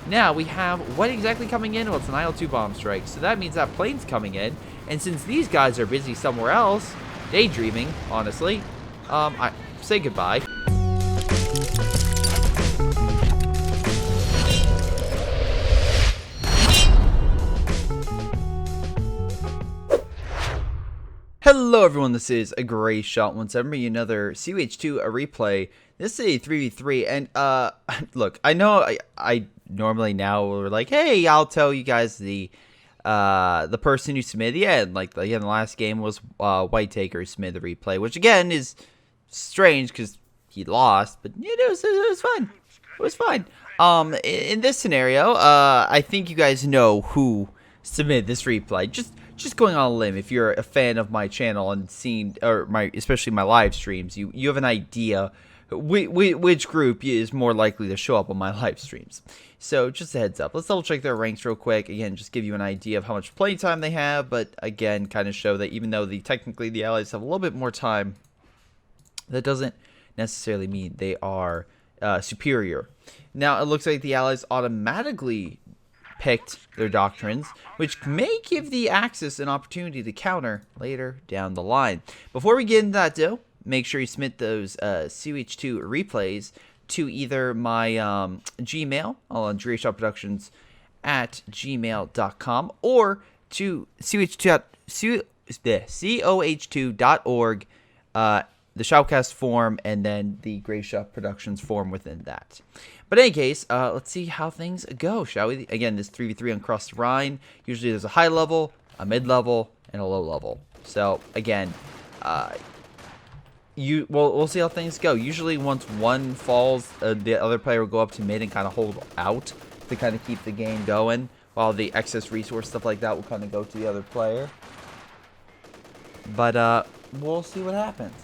Now we have what exactly coming in? Well, it's an IL-2 bomb strike, so that means that plane's coming in. And since these guys are busy somewhere else, daydreaming, honestly, I say goodbye. Hello everyone, this is a Greyshot once again, another CH2 replay. This is a 3v3, and look, I know I normally now we're like, hey, I'll tell you guys the person who submitted the end. Like again, the last game was WhiteHotD who submitted the replay, which again is strange because he lost, but it was fun. It was fine. In this scenario, I think you guys know who submitted this replay. Just going on a limb, if you're a fan of my channel and seen, or especially my live streams, you have an idea which group is more likely to show up on my live streams. So just a heads up. Let's double check their ranks real quick. Again, just give you an idea of how much play time they have, but again, kind of show that even though technically the allies have a little bit more time, that doesn't necessarily mean they are superior. Now, it looks like the allies automatically picked their doctrines, which may give the Axis an opportunity to counter later down the line. Before we get into that, though, make sure you submit those CH2 replays to either my Gmail on jrchicklis at gmail.com or to coh2.org, the Shoutcast form, and then the Greyshot Productions form within that. But in any case, let's see how things go, shall we? Again, this 3v3 on Cross the Rhine. Usually there's a high level, a mid level, and a low level. So again, we'll see how things go. Usually once one falls, the other player will go up to mid and kind of hold out to kind of keep the game going, while the excess resource stuff like that will kind of go to the other player. But we'll see what happens.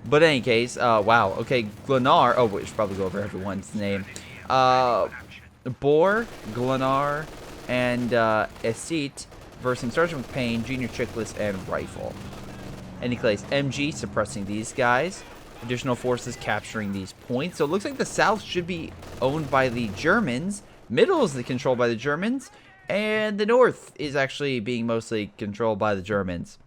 But in any case, wow, okay, Glenar, oh, we should probably go over everyone's name. Boar, Glenar, and Esit versus sgtMcPain, jrchicklis, and Rifle. Any case, MG suppressing these guys. Additional forces capturing these points. So it looks like the south should be owned by the Germans. Middle is controlled by the Germans. And the north is actually being mostly controlled by the Germans.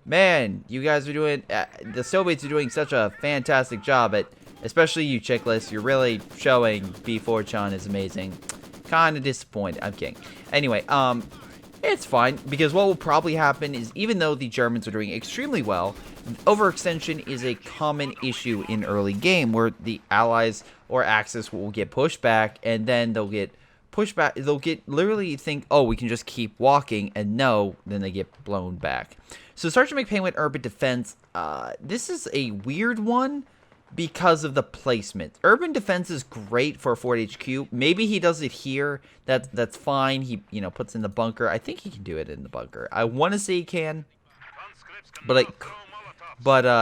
Man, you guys are doing, the Soviets are doing such a fantastic job at, especially you, Chicklis. You're really showing B4chan is amazing. Kind of disappointed. I'm kidding. Anyway, it's fine, because what will probably happen is, even though the Germans are doing extremely well, overextension is a common issue in early game, where the Allies or Axis will get pushed back, and then they'll get pushed back. They'll get literally think, oh, we can just keep walking, and no, then they get blown back. So sgtMcPain with Urban Defense, this is a weird one because of the placement. Urban Defense is great for a Fort HQ. Maybe he does it here. That's fine. He puts in the bunker. I think he can do it in the bunker. I want to say he can, but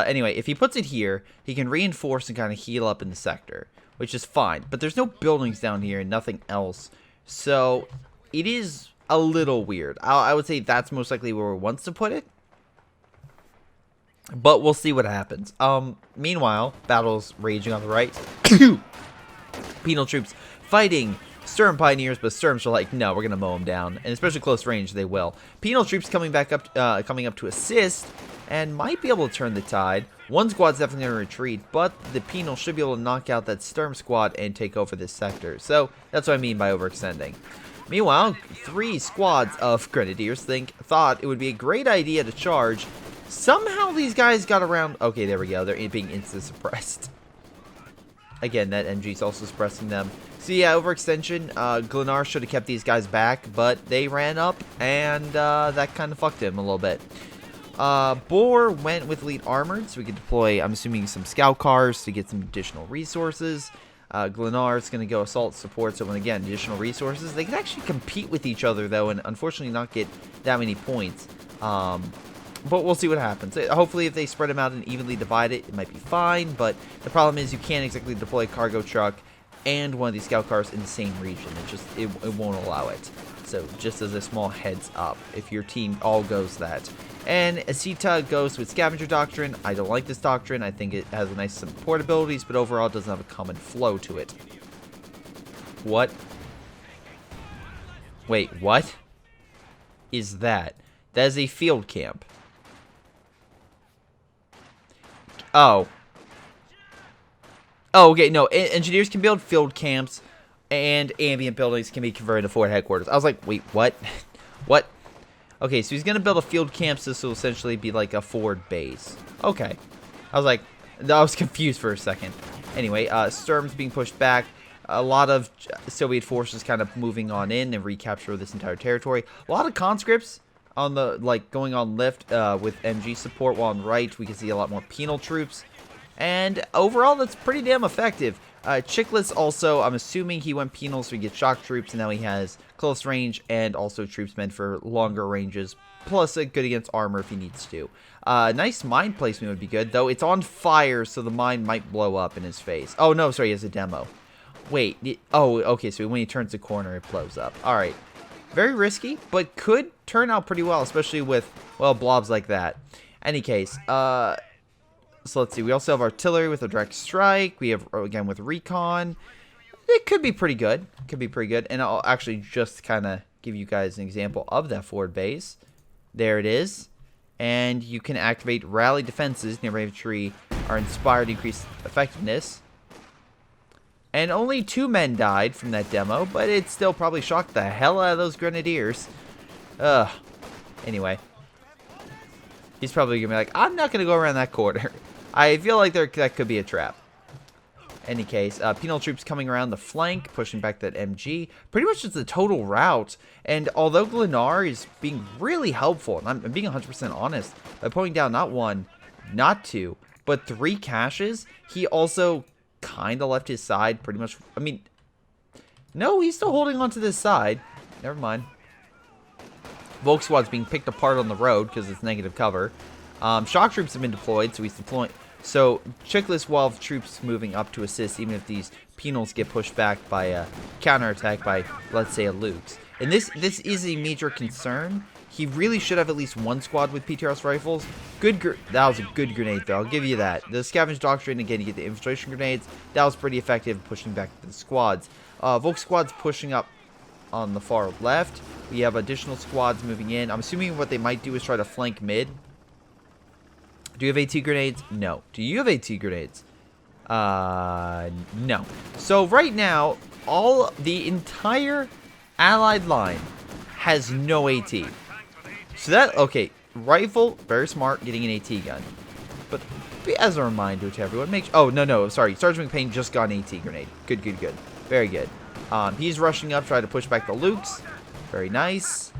anyway, if he puts it here, he can reinforce and kind of heal up in the sector, which is fine. But there's no buildings down here and nothing else, so it is a little weird. I would say that's most likely where he wants to put it. But we'll see what happens. Meanwhile, battles raging on the right. Penal troops fighting Sturm Pioneers, but Sturms are like, no, we're gonna mow them down, and especially close range, they will. Penal troops coming up to assist, and might be able to turn the tide. One squad's definitely gonna retreat, but the Penal should be able to knock out that Sturm squad and take over this sector. So that's what I mean by overextending. Meanwhile, 3 squads of Grenadiers thought it would be a great idea to charge. Somehow these guys got around. Okay, there we go. They're being insta-suppressed. Again, that MG's also suppressing them. So yeah, overextension. Glenar should have kept these guys back, but they ran up, and that kind of fucked him a little bit. Boar went with elite armored, so we could deploy, I'm assuming, some scout cars to get some additional resources. Glenar is going to go assault support, so when, again, additional resources. They can actually compete with each other, though, and unfortunately not get that many points. But we'll see what happens. Hopefully, if they spread them out and evenly divide it, it might be fine. But the problem is you can't exactly deploy a cargo truck and one of these scout cars in the same region. It won't allow it. So just as a small heads up, if your team all goes that. And Asita goes with Scavenger Doctrine. I don't like this doctrine. I think it has a nice support abilities, but overall it doesn't have a common flow to it. What? Wait, what is that? That is a field camp. Oh. Oh, okay, no. Engineers can build field camps, and ambient buildings can be converted to forward headquarters. I was like, wait, what? What? Okay, so he's going to build a field camp, so this will essentially be like a forward base. Okay. I was like, I was confused for a second. Anyway, Sturm's being pushed back. A lot of Soviet forces kind of moving on in and recapture this entire territory. A lot of conscripts on the, like, going on left with MG support, while on right we can see a lot more penal troops. And overall, that's pretty damn effective. Chickless also, I'm assuming he went penal, so he gets shock troops, and now he has close range and also troops meant for longer ranges, plus a good against armor if he needs to. Nice mine placement would be good, though it's on fire, so the mine might blow up in his face. Oh, no, sorry, he has a demo. Wait, oh, okay, so when he turns the corner, it blows up. Alright, very risky, but could turn out pretty well, especially with, well, blobs like that. Any case, so let's see, we also have artillery with a direct strike. We have, again, with recon. It could be pretty good. Could be pretty good. And I'll actually just kind of give you guys an example of that forward base. There it is. And you can activate rally defenses. Near infantry are inspired to increase effectiveness. And only 2 men died from that demo, but it still probably shocked the hell out of those grenadiers. Ugh. Anyway. He's probably going to be like, I'm not going to go around that corner. I feel like that could be a trap. Any case, penal troops coming around the flank, pushing back that MG. Pretty much just the total route. And although Leonard is being really helpful, and I'm being 100% honest, by pulling down not 1, not 2, but 3 caches, he also kind of left his side pretty much. I mean, no, he's still holding on to this side. Never mind. Volk squad's being picked apart on the road because it's negative cover. Shock troops have been deployed, so he's deploying. So Chickless will have troops moving up to assist, even if these penals get pushed back by a counterattack by, let's say, a Luke's. And this is a major concern. He really should have at least 1 squad with PTRS rifles. That was a good grenade, though. I'll give you that. The scavenge doctrine, again, you get the infiltration grenades. That was pretty effective, pushing back the squads. Volk squad's pushing up on the far left. We have additional squads moving in. I'm assuming what they might do is try to flank mid. Do you have AT grenades? No. Do you have AT grenades? No. So right now, the entire allied line has no AT. So that, okay, rifle, very smart, getting an AT gun. But as a reminder to everyone, oh, no, sorry. Sergeant McPain just got an AT grenade. Good. Very good. He's rushing up, trying to push back the Lukes. Very nice.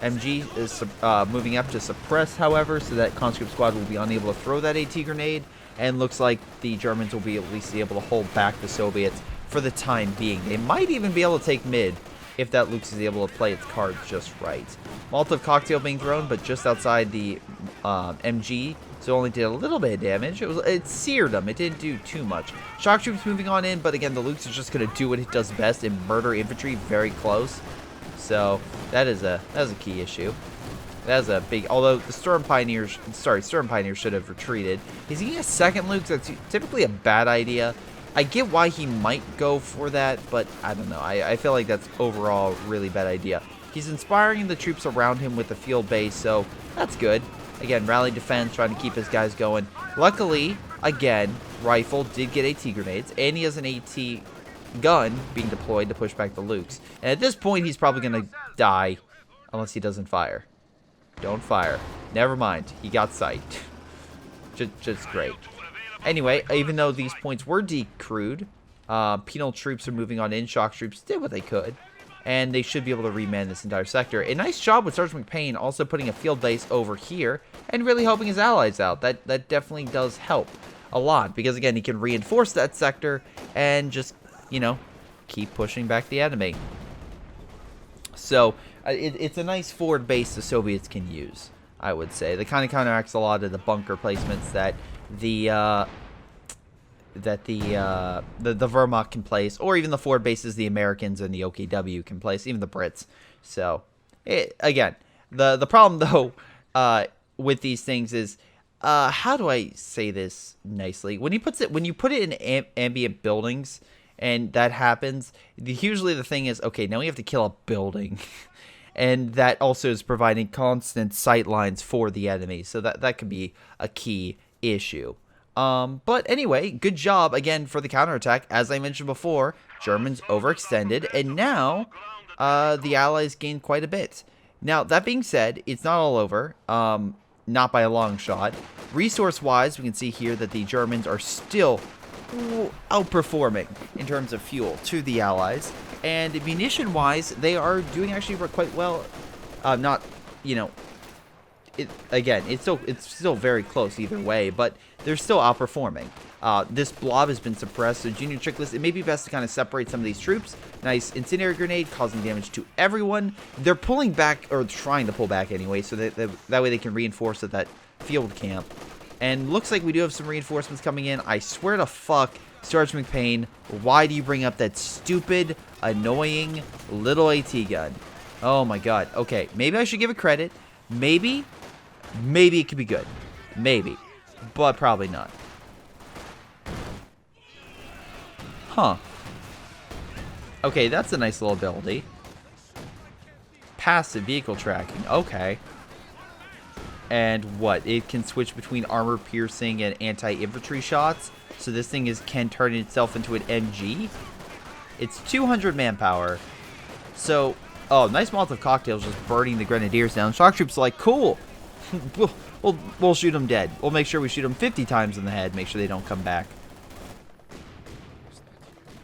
MG is moving up to suppress, however, so that conscript squad will be unable to throw that AT grenade. And looks like the Germans will be at least able to hold back the Soviets for the time being. They might even be able to take mid if that Lukes is able to play its cards just right. Molotov cocktail being thrown, but just outside the MG, so it only did a little bit of damage. It seared them. It didn't do too much. Shock troops moving on in, but again, the Lukes is just going to do what it does best and murder infantry very close. So that is a key issue. That is a big. Although the Sturm Pioneers should have retreated. He's getting a second Luke. That's typically a bad idea. I get why he might go for that, but I don't know. I feel like that's overall a really bad idea. He's inspiring the troops around him with the field base, so that's good. Again, rally defense, trying to keep his guys going. Luckily, again, Rifle did get AT grenades, and he has an AT gun being deployed to push back the Lukes. And at this point, he's probably going to die unless he doesn't fire. Don't fire. Never mind. He got sight. Just great. Anyway, even though these points were decrewed, penal troops are moving on in. Shock troops did what they could. And they should be able to reman this entire sector. A nice job with Sergeant McPain also putting a field base over here and really helping his allies out. That definitely does help a lot. Because, again, he can reinforce that sector and just, you know, keep pushing back the enemy. So, it's a nice forward base the Soviets can use, I would say. That kind of counteracts a lot of the bunker placements that the Wehrmacht can place, or even the forward bases the Americans and the OKW can place, even the Brits. So, again, the problem though with these things is, how do I say this nicely? When you put it in ambient buildings and that happens, usually the thing is, okay, now we have to kill a building. And that also is providing constant sight lines for the enemy. So that could be a key issue. But anyway, good job again for the counterattack. As I mentioned before, Germans overextended, and now the Allies gained quite a bit. Now, that being said, it's not all over. Not by a long shot. Resource-wise, we can see here that the Germans are still outperforming in terms of fuel to the Allies. And munition-wise, they are doing actually quite well. Not, you know, it's still very close either way, but they're still outperforming. This blob has been suppressed, so jrchicklis, it may be best to kind of separate some of these troops. Nice incendiary grenade, causing damage to everyone. They're pulling back, or trying to pull back anyway, so that way they can reinforce at that field camp. And looks like we do have some reinforcements coming in. I swear to fuck, sgtMcPain, why do you bring up that stupid, annoying little AT gun? Oh my god. Okay, maybe I should give it credit. Maybe it could be good. Maybe. But probably not. Huh. Okay, that's a nice little ability. Passive vehicle tracking. Okay. And what? It can switch between armor piercing and anti-infantry shots. So this thing can turn itself into an MG. It's 200 manpower. So, oh, nice Molotov cocktails just burning the grenadiers down. Shock troops are like, cool. we'll shoot them dead. We'll make sure we shoot them 50 times in the head. Make sure they don't come back.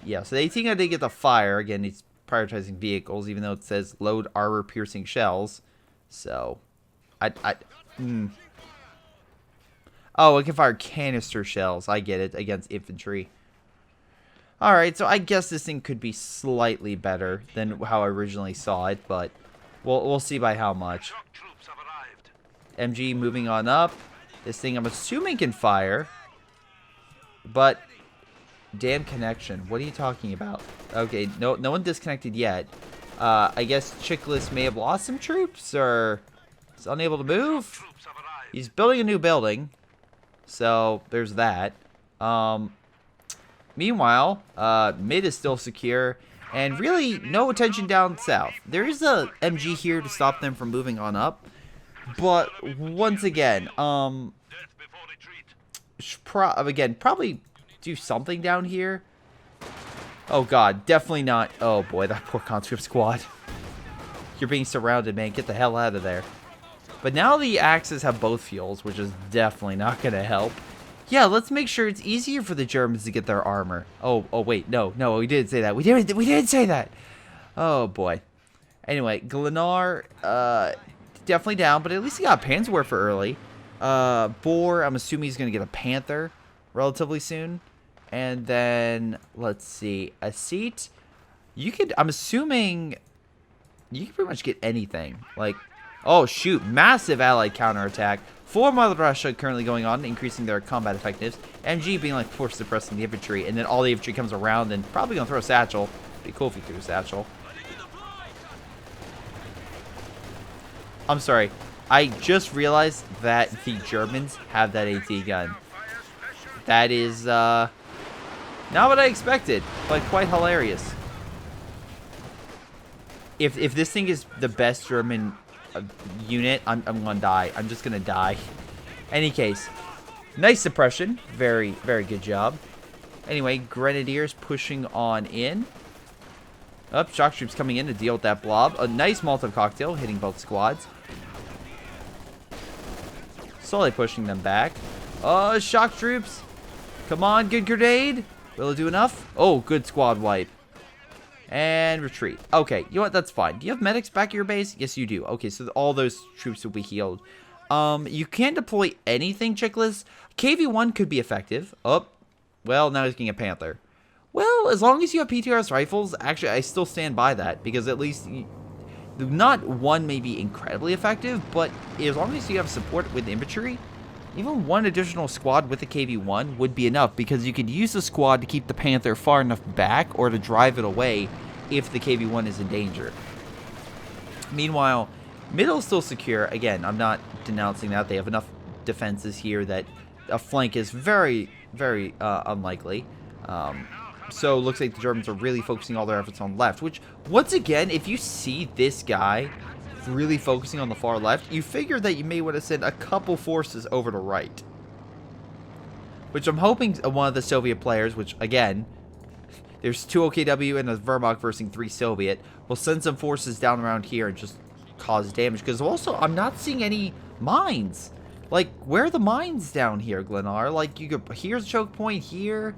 Yeah, so the 18 did get the fire. Again, it's prioritizing vehicles, even though it says load armor-piercing shells. So, Oh, it can fire canister shells. I get it, against infantry. Alright, so I guess this thing could be slightly better than how I originally saw it, but we'll see by how much. MG moving on up. This thing, I'm assuming, can fire. But, damn connection. What are you talking about? Okay, no one disconnected yet. I guess jrchicklis may have lost some troops, or is unable to move. He's building a new building, so there's that. Meanwhile, mid is still secure, and really no attention down south. There is a MG here to stop them from moving on up, but once again, probably do something down here. Oh god, definitely not. Oh boy, that poor conscript squad. You're being surrounded, man. Get the hell out of there. But now the Axes have both fuels, which is definitely not going to help. Yeah, let's make sure it's easier for the Germans to get their armor. Oh wait, no, we didn't say that. We didn't say that. Oh boy. Anyway, Glenar, definitely down, but at least he got a Panzerwerfer early. Boar, I'm assuming he's going to get a Panther relatively soon. And then, let's see, a seat. I'm assuming, you could pretty much get anything. Like, oh shoot, massive allied counterattack. 4 Mother Russia currently going on, increasing their combat effectiveness. MG being like force suppressing the infantry, and then all the infantry comes around and probably gonna throw a satchel. Be cool if you threw a satchel. I'm sorry, I just realized that the Germans have that AT gun. That is not what I expected, but quite hilarious. If this thing is the best German unit, I'm gonna die. I'm just gonna die. Any case, nice suppression. Very, very good job. Anyway, Grenadiers pushing on in. Up, shock troops coming in to deal with that blob. A nice Molotov cocktail hitting both squads. Slowly pushing them back. Shock troops. Come on, good grenade. Will it do enough? Oh, good squad wipe. And retreat. Okay, you know what? That's fine. Do you have medics back at your base? Yes, you do. Okay, so all those troops will be healed. You can deploy anything, jrchicklis. KV-1 could be effective. Oh, well, now he's getting a Panther. Well, as long as you have PTRS rifles, actually, I still stand by that. Because at least, not one may be incredibly effective, but as long as you have support with infantry, even one additional squad with a KV-1 would be enough, because you could use the squad to keep the Panther far enough back or to drive it away if the KV-1 is in danger. Meanwhile, middle is still secure. Again, I'm not denouncing that. They have enough defenses here that a flank is very, very unlikely. So it looks like the Germans are really focusing all their efforts on left, which, once again, if you see this guy really focusing on the far left, you figure that you may want to send a couple forces over to right. Which I'm hoping one of the Soviet players, which, again, there's 2 OKW and a Wehrmacht versus 3 Soviet, will send some forces down around here and just cause damage. Because also, I'm not seeing any mines. Like, where are the mines down here, Glenar? Like, you could, here's a choke point, here,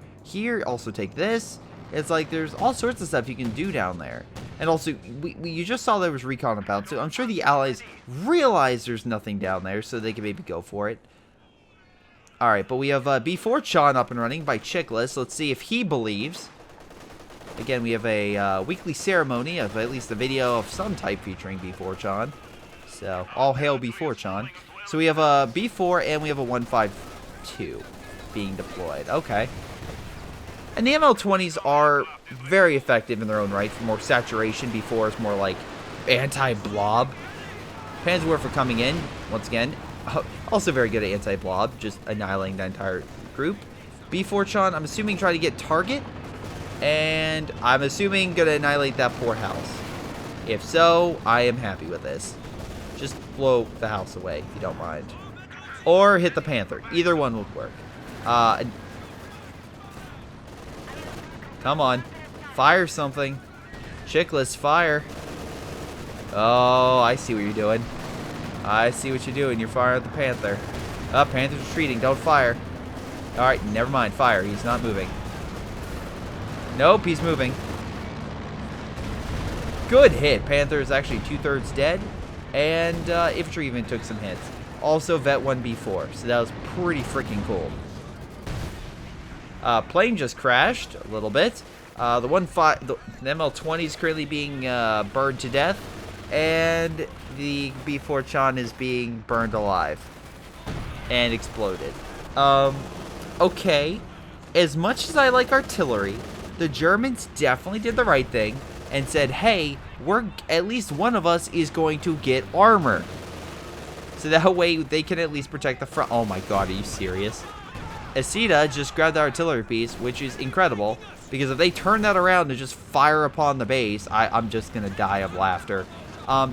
also take this. It's like, there's all sorts of stuff you can do down there. And also, you just saw there was recon about, so I'm sure the Allies realize there's nothing down there, so they can maybe go for it. Alright, but we have B4 Chan up and running by Chickless. Let's see if he believes. Again, we have a weekly ceremony of at least a video of some type featuring B4 Chan. So, all hail B4 Chan. So we have a B4 and we have a 152 being deployed. Okay. And the ML-20s are very effective in their own right for more saturation. B4 is more like anti-blob. Panzerwerfer coming in, once again. Also very good at anti-blob, just annihilating the entire group. B4 Chan, I'm assuming try to get target. And I'm assuming gonna annihilate that poor house. If so, I am happy with this. Just blow the house away, if you don't mind. Or hit the Panther. Either one would work. Come on. Fire something. Chickless, fire. Oh, I see what you're doing. I see what you're doing. You're firing at the Panther. Oh, Panther's retreating. Don't fire. Alright, never mind. Fire. He's not moving. Nope, he's moving. Good hit. Panther is actually 2/3 dead. And infantry even took some hits. Also, Vet 1B4. So that was pretty freaking cool. Plane just crashed a little bit. The ML-20 is currently being burned to death. And the B4 Chan is being burned alive. And exploded. Okay. As much as I like artillery, the Germans definitely did the right thing and said, hey, at least one of us is going to get armor. So that way they can at least protect the front. Oh my god, are you serious? Acida just grabbed the artillery piece, which is incredible, because if they turn that around and just fire upon the base, I'm just going to die of laughter.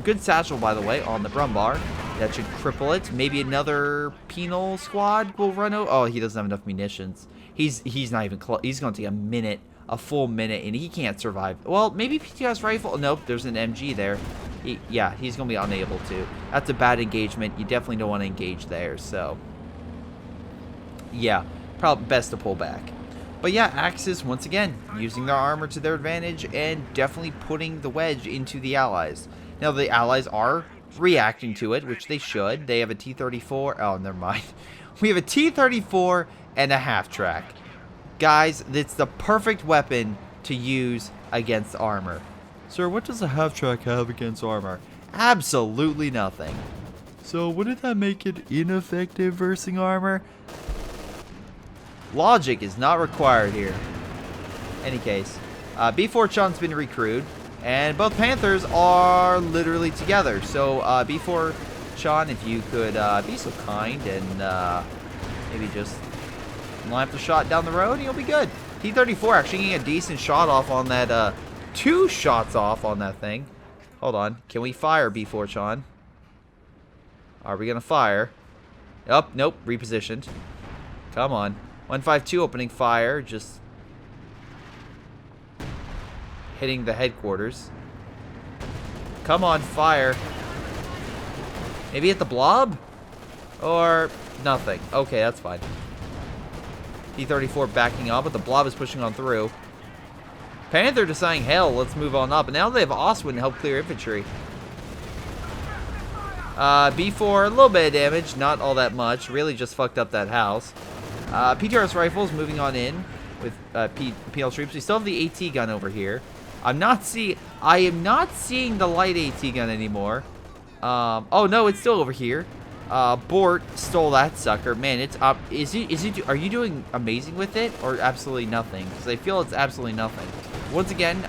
Good satchel, by the way, on the Brumbar. That should cripple it. Maybe another penal squad will run over. Oh, he doesn't have enough munitions. He's not even close. He's going to take a full minute, and he can't survive. Well, maybe PTS rifle. Nope, there's an MG there. Yeah, he's going to be unable to. That's a bad engagement. You definitely don't want to engage there, so. Yeah, probably best to pull back. But yeah, Axis, once again, using their armor to their advantage and definitely putting the wedge into the Allies. Now, the Allies are reacting to it, which they should. They have a T-34. Oh, never mind. We have a T-34 and a half-track. Guys, it's the perfect weapon to use against armor. Sir, what does a half-track have against armor? Absolutely nothing. So, wouldn't that make it ineffective versus armor? Logic is not required here. Any case, B4 Chan's been recruited, and both Panthers are literally together. So, B4 Chan, if you could be so kind and maybe just line up the shot down the road, you'll be good. T-34 actually getting a decent shot off on that, 2 shots off on that thing. Hold on. Can we fire B4 Chan? Are we going to fire? Oh, nope. Repositioned. Come on. 152 opening fire. Just hitting the headquarters. Come on, fire. Maybe hit the blob? Or nothing. Okay, that's fine. T-34 backing up, but the blob is pushing on through. Panther deciding, hell, let's move on up. And now they have Oswin to help clear infantry. B4, a little bit of damage, not all that much. Really just fucked up that house. PTRS rifles moving on in with PL troops. We still have the AT gun over here. I am not seeing the light AT gun anymore. Oh no, it's still over here. Bort stole that sucker. Man, it's up. Are you doing amazing with it or absolutely nothing? Because I feel it's absolutely nothing. Once again,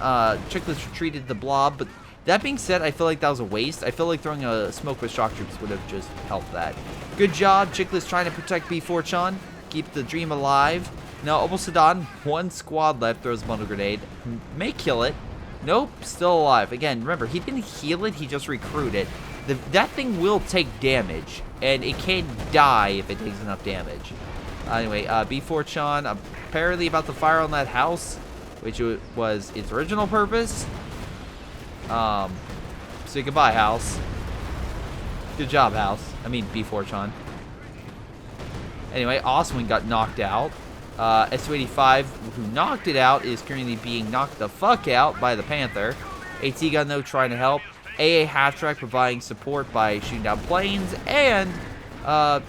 Chickless retreated the blob, but that being said, I feel like that was a waste. I feel like throwing a smoke with shock troops would have just helped that. Good job, Chickless trying to protect B4 Chan. Keep the dream alive. Now, Obosadon, one squad left, throws a bundle grenade. May kill it. Nope, still alive. Again, remember, he didn't heal it, he just recruited. That thing will take damage, and it can die if it takes enough damage. Anyway, B4chan apparently about to fire on that house, which was its original purpose. So goodbye, house. Good job, house. I mean, B4chan. Anyway, Oswin got knocked out. S285, who knocked it out, is currently being knocked the fuck out by the Panther. AT gun, though, trying to help. AA half-track providing support by shooting down planes and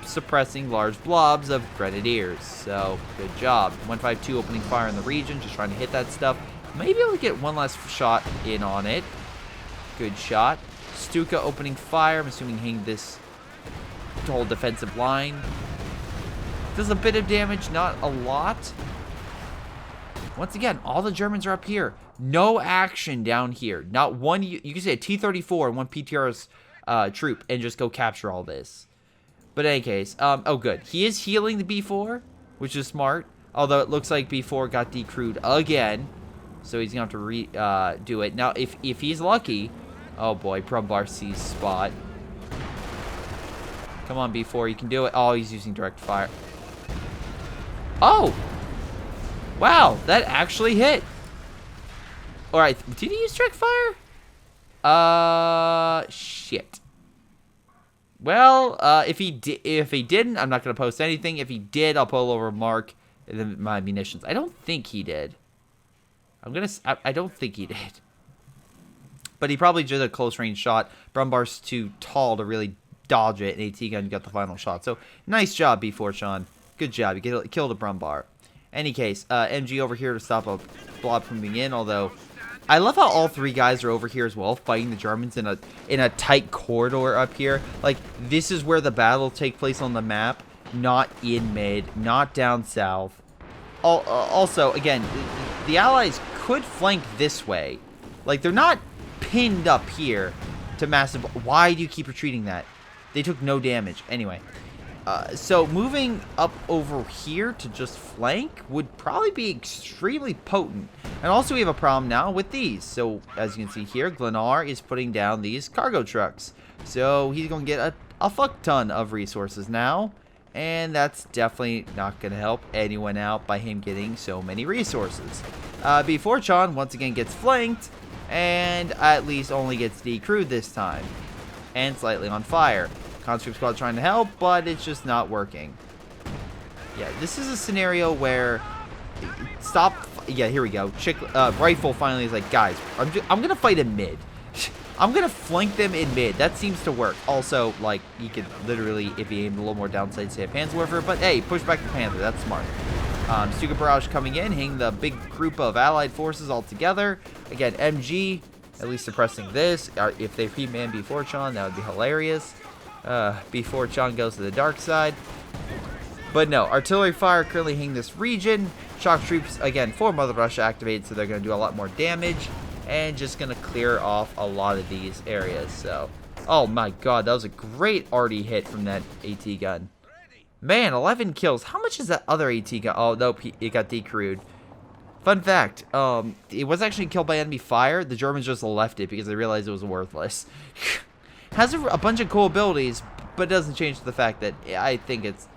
suppressing large blobs of grenadiers. So, good job. 152 opening fire in the region, just trying to hit that stuff. Maybe able to get one last shot in on it. Good shot. Stuka opening fire. I'm assuming hitting this whole defensive line. Does a bit of damage, not a lot. Once again, all the Germans are up here. No action down here. Not one. You can say a T-34 and one PTR's troop and just go capture all this. But in any case, oh good. He is healing the B4, which is smart. Although it looks like B4 got decrewed again. So he's going to have to do it. Now, if he's lucky... Oh boy, Brumbar sees spot. Come on, B4, you can do it. Oh, he's using direct fire. Oh! Wow, that actually hit. Alright, did he use direct fire? Shit. Well, if he didn't, I'm not going to post anything. If he did, I'll put a little remark in my munitions. I don't think he did. I don't think he did. But he probably did a close range shot. Brumbar's too tall to really dodge it, and AT gun got the final shot. So, nice job, B4chan. Good job. You killed a Brumbar. Any case, MG over here to stop a blob from being in, although I love how all three guys are over here as well, fighting the Germans in a tight corridor up here. Like, this is where the battle take place on the map, not in mid, not down south. Also, again, the Allies could flank this way. Like, they're not pinned up here to massive... Why do you keep retreating that? They took no damage. Anyway. So moving up over here to just flank would probably be extremely potent. And also we have a problem now with these. So as you can see here, Glenar is putting down these cargo trucks. So he's going to get a fuck ton of resources now. And that's definitely not going to help anyone out by him getting so many resources. B4chan once again gets flanked. And at least only gets decrewed this time. And slightly on fire. Conscript squad trying to help, but it's just not working. Yeah, this is a scenario where... Stop... Yeah, here we go. Rifle finally is like, guys, I'm going to fight in mid. I'm going to flank them in mid. That seems to work. Also, like, you could literally, if you aimed a little more downside, say a Panzerwerfer. But hey, push back the Panther. That's smart. Stuka barrage coming in, hitting the big group of allied forces all together. Again, MG, at least suppressing this. If they pre-man B4chan, that would be hilarious. B4chan goes to the dark side. But no, artillery fire currently hitting this region. Shock troops, again, for Mother Russia activated, so they're going to do a lot more damage. And just going to clear off a lot of these areas. So, oh my god, that was a great Arty hit from that AT gun. Man, 11 kills. How much is that other AT gun? Oh, nope, it got decrewed. Fun fact, it was actually killed by enemy fire. The Germans just left it because they realized it was worthless. Has a bunch of cool abilities, but it doesn't change the fact that I think it's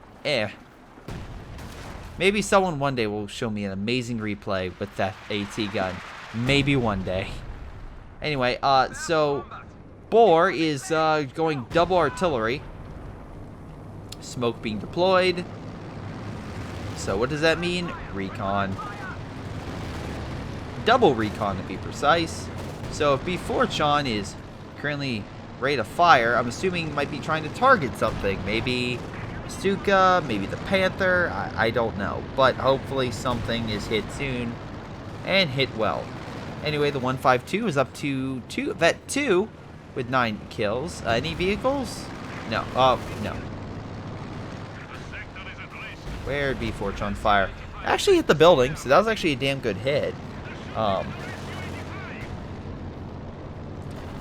Maybe someone one day will show me an amazing replay with that AT gun. Maybe one day. Anyway, so Boar is going double artillery. Smoke being deployed. So what does that mean? Recon. Double recon to be precise. So if B4chan is currently ready to fire, I'm assuming he might be trying to target something. Maybe Stuka, maybe the Panther, I don't know. But hopefully something is hit soon and hit well. Anyway, the 152 is up to Vet 2 with 9 kills. Any vehicles? No. No. Where'd B4chan fire? Actually hit the building, so that was actually a damn good hit.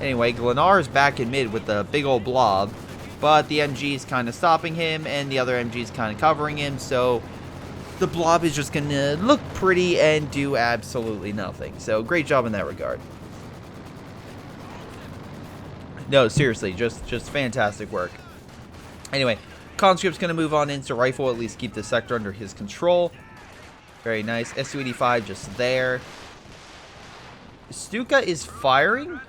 Anyway, Glenar is back in mid with the big old blob, but the MG is kind of stopping him, and the other MG is kind of covering him, so the blob is just going to look pretty and do absolutely nothing. So, great job in that regard. No, seriously, just fantastic work. Anyway, Conscript's going to move on in, so Rilfe will at least keep the sector under his control. Very nice. Su-85 just there. Stuka is firing?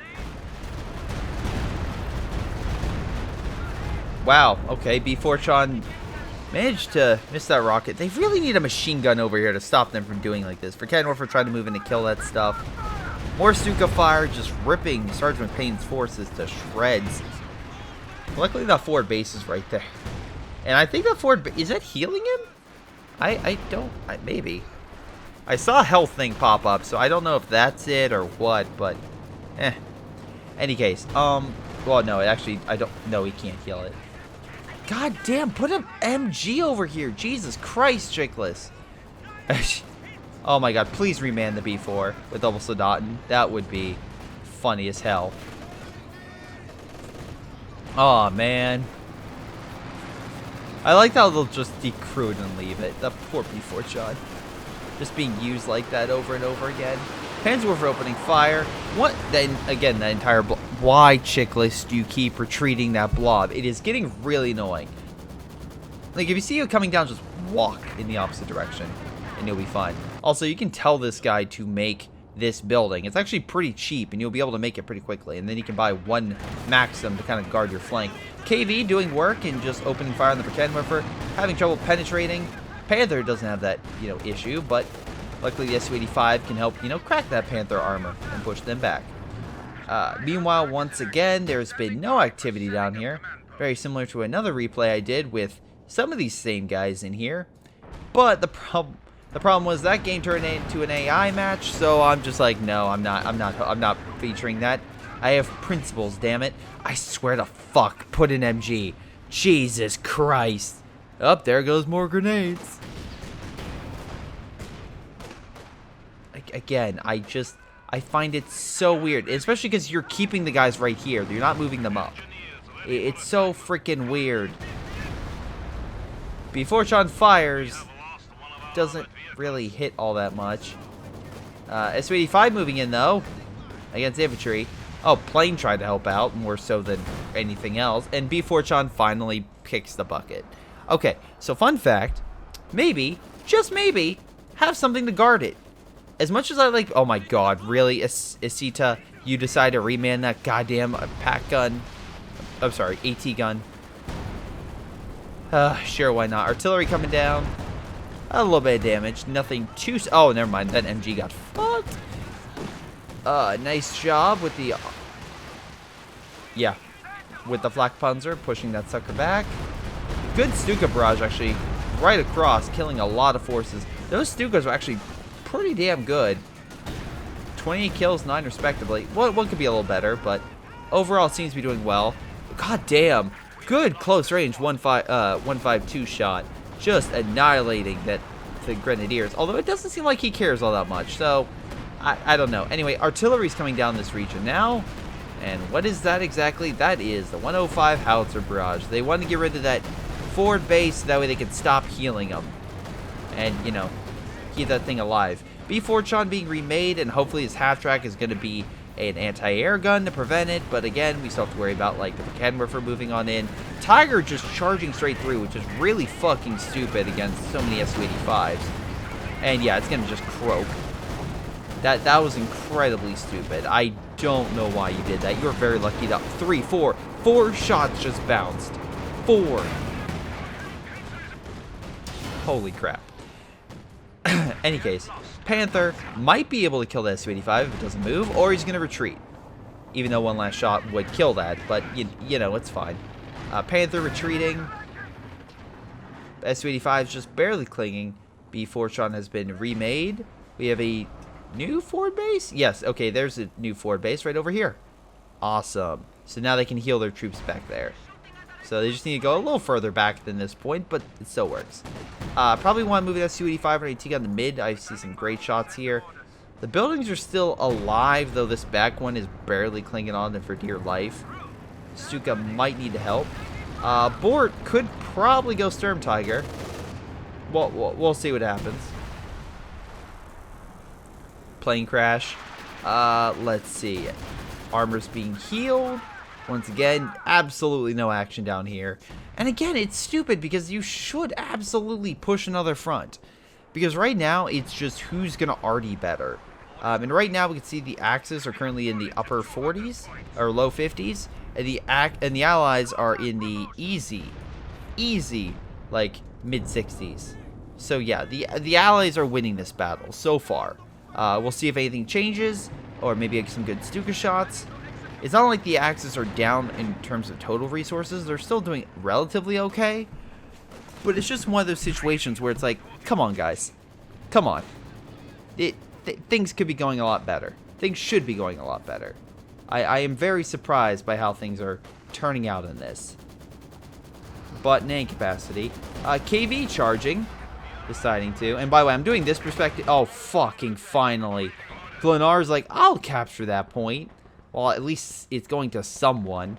Wow, okay, B-Fortune managed to miss that rocket. They really need a machine gun over here to stop them from doing like this. For Kenworth trying to move in to kill that stuff. More Stuka fire, just ripping Sergeant McPain's forces to shreds. Luckily that forward base is right there. And I think that forward... Is that healing him? Maybe. I saw a health thing pop up, so I don't know if that's it or what, but... Any case, well, no, actually, I don't... No, he can't heal it. God damn, put an MG over here. Jesus Christ, jrchicklis. Oh my god, please reman the B4 with double Cedarteal. That would be funny as hell. Oh man. I like how they'll just decrew it and leave it. The poor B4 just being used like that over and over again. Panzerwerfer opening fire. What? Then again, that entire blob. Why, jrchicklis, do you keep retreating that blob? It is getting really annoying. Like, if you see you coming down, just walk in the opposite direction, and you'll be fine. Also, you can tell this guy to make this building. It's actually pretty cheap, and you'll be able to make it pretty quickly. And then you can buy one Maxim to kind of guard your flank. KV doing work and just opening fire on the Kenworfer, having trouble penetrating. Panther doesn't have that, issue, but luckily the Su-85 can help, crack that Panther armor and push them back. Meanwhile, once again, there's been no activity down here. Very similar to another replay I did with some of these same guys in here. But the problem was that game turned into an AI match, so I'm just like, no, I'm not featuring that. I have principles, damn it. I swear to fuck, put an MG. Jesus Christ. Up there goes more grenades. Again, I find it so weird, especially because you're keeping the guys right here. You're not moving them up. It's so freaking weird. B-Fortune fires, doesn't really hit all that much. Su-85 moving in, though, against infantry. Oh, plane tried to help out, more so than anything else. And B-Fortune finally kicks the bucket. Okay, so fun fact, maybe, just maybe, have something to guard it. As much as I like... Oh my god, really? Isita, you decide to reman that goddamn pack gun? I'm sorry, AT gun. Sure, why not? Artillery coming down. A little bit of damage. Nothing too... Oh, never mind. That MG got fucked. Nice job with the... Yeah. With the Flak Panzer, pushing that sucker back. Good Stuka barrage, actually, right across, killing a lot of forces. Those Stukas are actually pretty damn good. 28 kills, 9 respectively. One could be a little better, but overall it seems to be doing well. God damn. Good close range 152 shot. Just annihilating the Grenadiers. Although it doesn't seem like he cares all that much, so I don't know. Anyway, artillery's coming down this region now. And what is that exactly? That is the 105 howitzer barrage. They want to get rid of that forward base so that way they can stop healing them. And, keep that thing alive. B-Fortune being remade, and hopefully his half-track is going to be an anti-air gun to prevent it. But again, we still have to worry about, like, the Kenworfer moving on in. Tiger just charging straight through, which is really fucking stupid against so many Su-85s. And yeah, it's going to just croak. That was incredibly stupid. I don't know why you did that. You're very lucky that 4 shots just bounced. 4. Holy crap. Any case, Panther might be able to kill the Su-85 if it doesn't move, or he's going to retreat. Even though one last shot would kill that, but, it's fine. Panther retreating. Su-85 is just barely clinging. B-Fortune has been remade. We have a new forward base? Yes, okay, there's a new forward base right over here. Awesome. So now they can heal their troops back there. So they just need to go a little further back than this point, but it still works. Probably want to move that Su-85 or AT on the mid. I see some great shots here. The buildings are still alive, though this back one is barely clinging on them for dear life. Stuka might need to help. Bort could probably go Sturm Tiger. We'll see what happens. Plane crash. Let's see. Armor's being healed. Once again, absolutely no action down here. And again, it's stupid because you should absolutely push another front. Because right now, it's just who's going to Arty better. And right now, we can see the Axis are currently in the upper 40s, or low 50s. And the Allies are in the easy, like, mid-60s. So yeah, the Allies are winning this battle so far. We'll see if anything changes, or maybe some good Stuka shots. It's not like the Axis are down in terms of total resources. They're still doing relatively okay. But it's just one of those situations where it's like, come on, guys. Come on. Things could be going a lot better. Things should be going a lot better. I am very surprised by how things are turning out in this. But in any capacity. KV charging. Deciding to. And by the way, I'm doing this perspective. Oh, fucking finally. Glenar's like, I'll capture that point. Well, at least it's going to someone.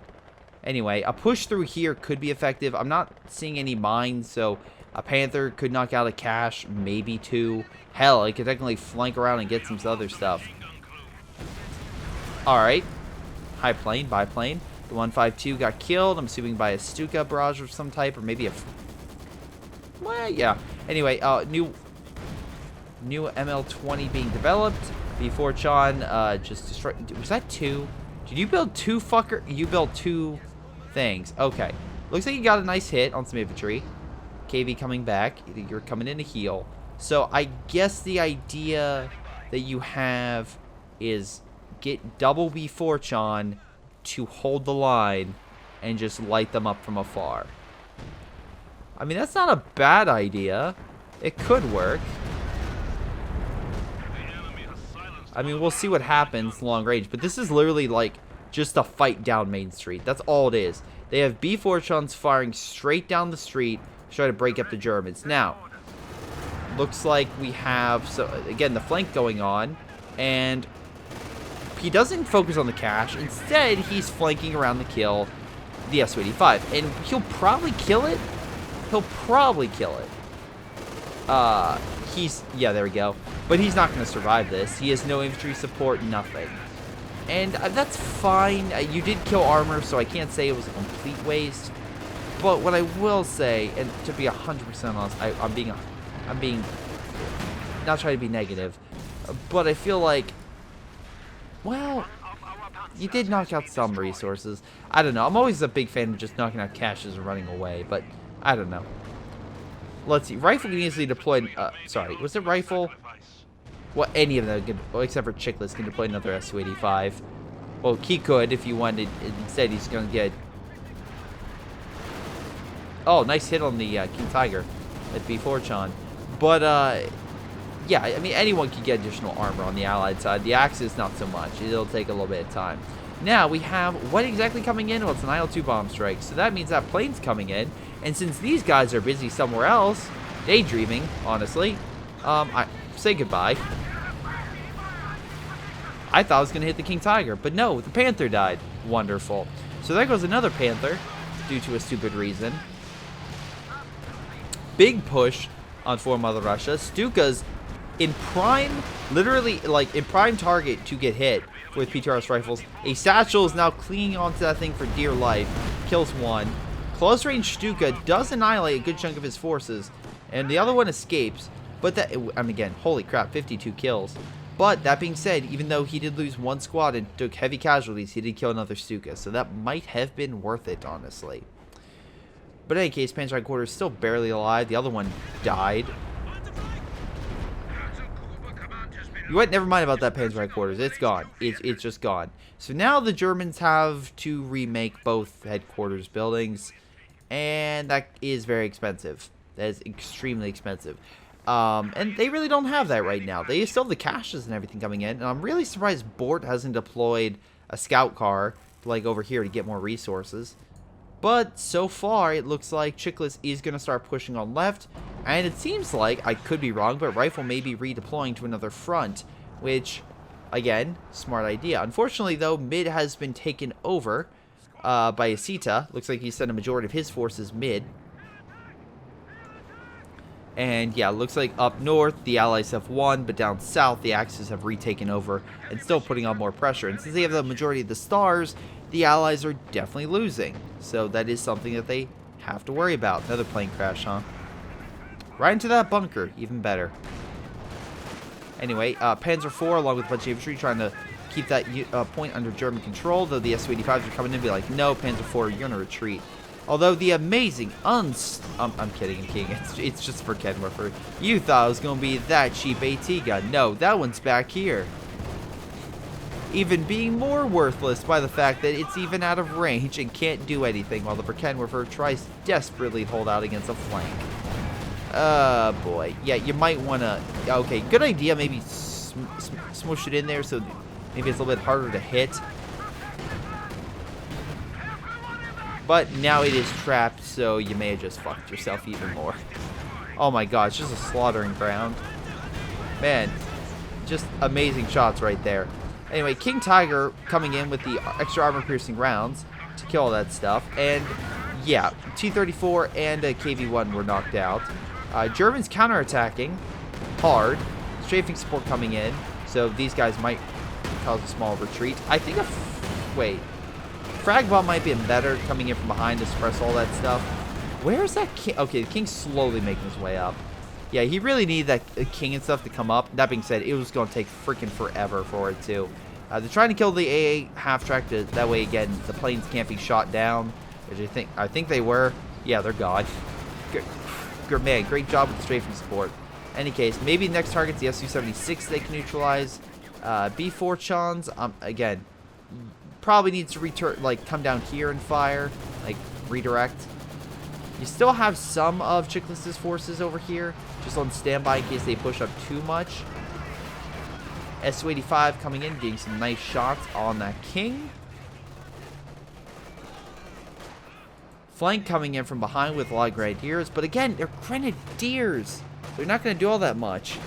Anyway, a push through here could be effective. I'm not seeing any mines, so a Panther could knock out a cache, maybe two. Hell, it could technically flank around and get some other stuff. Alright. High plane, biplane. The 152 got killed, I'm assuming by a Stuka barrage of some type, or maybe a... Well, yeah. Anyway, new ML-20 being developed. Before Chon just destroyed... Was that two? Did you build two fucker? You built two things. Okay. Looks like you got a nice hit on some infantry. KV coming back. You're coming in to heal. So I guess the idea that you have is get double before Chon to hold the line and just light them up from afar. I mean, that's not a bad idea. It could work. I mean, we'll see what happens long range. But this is literally like just a fight down Main Street. That's all it is. They have B-Fortunes firing straight down the street to try to break up the Germans. Now, looks like we have, so again, the flank going on. And he doesn't focus on the cache. Instead, he's flanking around to kill the Su-85. And he'll probably kill it. He'll probably kill it. Yeah, there we go. But he's not going to survive this. He has no infantry support, nothing. And that's fine. You did kill armor, so I can't say it was a complete waste. But what I will say, and to be 100% honest, I'm being not trying to be negative, but I feel like, well, you did knock out some resources. I don't know. I'm always a big fan of just knocking out caches and running away, but I don't know. Let's see. Rifle can easily deploy. Sorry, was it rifle? Well, any of them, well, except for Chickless, can deploy another Su-85. Well, he could if you wanted. Instead, he's going to get. Oh, nice hit on the King Tiger at B-Fortune. But, yeah, I mean, anyone can get additional armor on the Allied side. The Axis, not so much. It'll take a little bit of time. Now, we have what exactly coming in? Well, it's an IL-2 bomb strike. So that means that plane's coming in. And since these guys are busy somewhere else, daydreaming, honestly, I say goodbye. I thought I was going to hit the King Tiger, but no, the Panther died. Wonderful. So there goes another Panther, due to a stupid reason. Big push on for Mother Russia. Stuka's in prime, literally, like, in prime target to get hit with PTRS rifles. A Satchel is now clinging onto that thing for dear life. Kills one. Close range Stuka does annihilate a good chunk of his forces, and the other one escapes. But that, I mean, again, holy crap, 52 kills. But that being said, even though he did lose one squad and took heavy casualties, he did kill another Stuka, so that might have been worth it, honestly. But in any case, Panzer Headquarters still barely alive. The other one died. You what? Never mind about that Panzer Headquarters. It's gone. It's just gone. So now the Germans have to remake both headquarters buildings, and that is very expensive. That is extremely expensive. And they really don't have that right now. They still have the caches and everything coming in, and I'm really surprised Bort hasn't deployed a scout car, like, over here to get more resources. But so far, it looks like Chickless is going to start pushing on left, and it seems like, I could be wrong, but Rifle may be redeploying to another front, which, again, smart idea. Unfortunately, though, mid has been taken over by Asita. Looks like he sent a majority of his forces mid. And yeah, it looks like up north, the Allies have won, but down south, the Axis have retaken over and still putting on more pressure. And since they have the majority of the stars, the Allies are definitely losing. So that is something that they have to worry about. Another plane crash, huh? Right into that bunker, even better. Anyway, Panzer IV, along with a bunch of infantry, trying to keep that point under German control, though the Su-85s are coming in and be like, no, Panzer IV, you're going to retreat. Although the amazing, I'm kidding, it's just for Kenworth. You thought it was going to be that cheap AT gun. No, that one's back here. Even being more worthless by the fact that it's even out of range and can't do anything, while the Kenworth tries desperately to hold out against a flank. Boy. Yeah, you might want to... Okay, good idea, maybe smoosh it in there so maybe it's a little bit harder to hit. But now it is trapped, so you may have just fucked yourself even more. Oh my god, it's just a slaughtering ground. Man, just amazing shots right there. Anyway, King Tiger coming in with the extra armor-piercing rounds to kill all that stuff. And yeah, T-34 and KV-1 were knocked out. Germans counterattacking hard. Strafing support coming in, so these guys might cause a small retreat. I think wait. Frag bomb might be better coming in from behind to suppress all that stuff. Where's that king? Okay, the king's slowly making his way up. Yeah, he really needed that king and stuff to come up. That being said, it was going to take freaking forever for it to. They're trying to kill the AA half-track that way, again, the planes can't be shot down. Which I think they were. Yeah, they're gone. Good man, great job with the strafing support. Any case, maybe the next target's the Su-76 they can neutralize. B4 Chons, again, probably needs to return, like, come down here and fire, like, redirect. You still have some of Chicklis's forces over here, just on standby in case they push up too much. Su-85 coming in, getting some nice shots on that king. Flank coming in from behind with a lot of grenadiers, but again, they're grenadiers. They're not going to do all that much.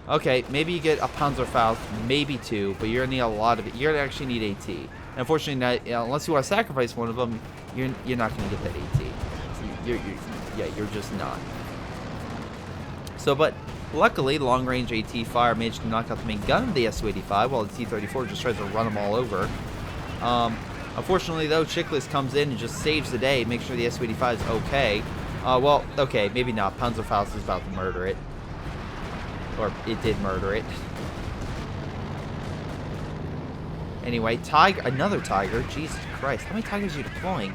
Okay, maybe you get a Panzerfaust, maybe two, but you're going to need a lot of it. You're going to actually need AT. And unfortunately, unless you want to sacrifice one of them, you're not going to get that AT. So you're just not. So, but luckily, long-range AT fire managed to knock out the main gun of the Su-85, while the T-34 just tries to run them all over. Unfortunately, though, Chickless comes in and just saves the day, makes sure the Su-85 is okay. Well, okay, maybe not. Panzerfaust is about to murder it. Or, it did murder it. Anyway, another Tiger. Jesus Christ, how many Tigers are you deploying?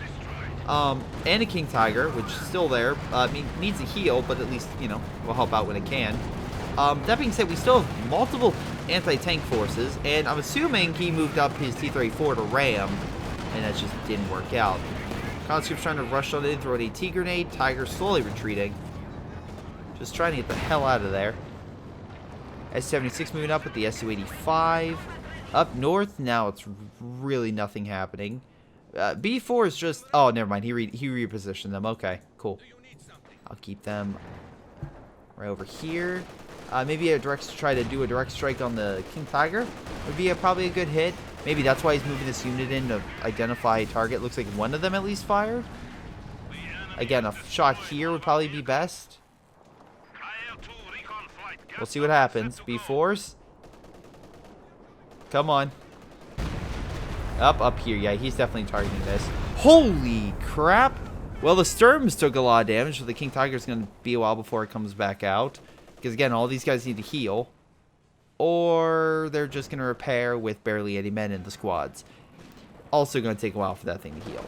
And a King Tiger, which is still there. Needs a heal, but at least, will help out when it can. That being said, we still have multiple anti-tank forces, and I'm assuming he moved up his T-34 to ram, and that just didn't work out. Conscript's trying to rush on in, throw an AT grenade. Tiger slowly retreating. Just trying to get the hell out of there. S-76 moving up with the Su-85. Up north, now it's really nothing happening. B4 is just... Oh, never mind. He repositioned them. Okay, cool. I'll keep them right over here. Maybe try to do a direct strike on the King Tiger would be probably a good hit. Maybe that's why he's moving this unit in to identify a target. Looks like one of them at least fired. Again, a shot here would probably be best. We'll see what happens. B4s. Come on. Up here. Yeah, he's definitely targeting this. Holy crap. Well, the Sturms took a lot of damage, so the King Tiger's going to be a while before it comes back out. Because, again, all these guys need to heal. Or they're just going to repair with barely any men in the squads. Also going to take a while for that thing to heal.